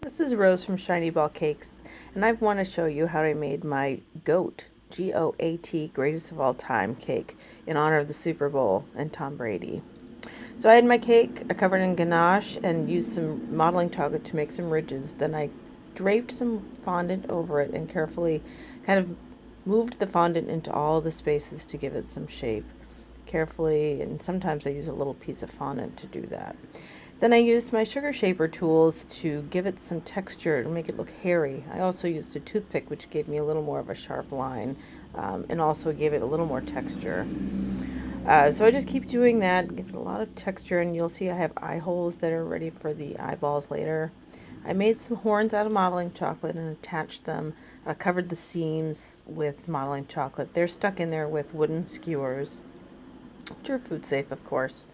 This is Rose from Shiny Ball Cakes, and I want to show you how I made my GOAT, G-O-A-T, greatest of all time cake in honor of the Super Bowl and Tom Brady. So I had my cake, I covered in ganache and used some modeling chocolate to make some ridges. Then I draped some fondant over it and carefully kind of moved the fondant into all the spaces to give it some shape. Carefully, and sometimes I use a little piece of fondant to do that. Then I used my sugar shaper tools to give it some texture and make it look hairy. I also used a toothpick, which gave me a little more of a sharp line, and also gave it a little more texture. So I just keep doing that, give it a lot of texture, and you'll see I have eye holes that are ready for the eyeballs later. I made some horns out of modeling chocolate and attached them, covered the seams with modeling chocolate. They're stuck in there with wooden skewers, which are food safe, of course.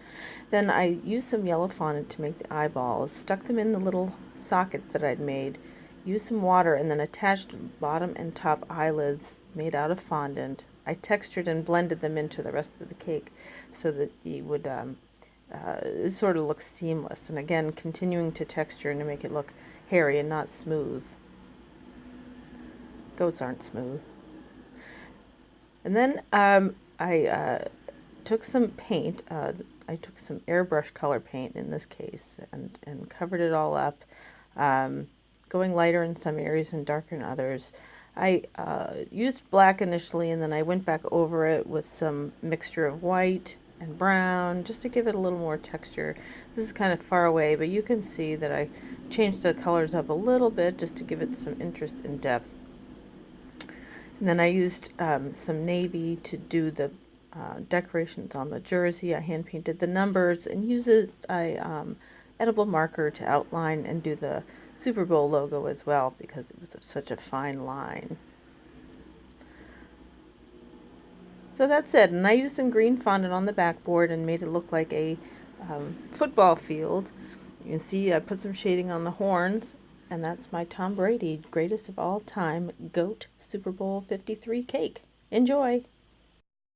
Then I used some yellow fondant to make the eyeballs, stuck them in the little sockets that I'd made, used some water, and then attached bottom and top eyelids made out of fondant. I textured and blended them into the rest of the cake so that you would sort of look seamless. And again, continuing to texture and to make it look hairy and not smooth. Goats aren't smooth. And then I took some paint. I took some airbrush color paint in this case and covered it all up, going lighter in some areas and darker in others. I used black initially, and then I went back over it with some mixture of white and brown just to give it a little more texture. This is kind of far away, but you can see that I changed the colors up a little bit just to give it some interest and depth. And then I used some navy to do the decorations on the jersey. I hand painted the numbers and used an edible marker to outline and do the Super Bowl logo as well because it was such a fine line. So that's it. And I used some green fondant on the backboard and made it look like a football field. You can see I put some shading on the horns, and that's my Tom Brady greatest of all time GOAT Super Bowl 53 cake. Enjoy!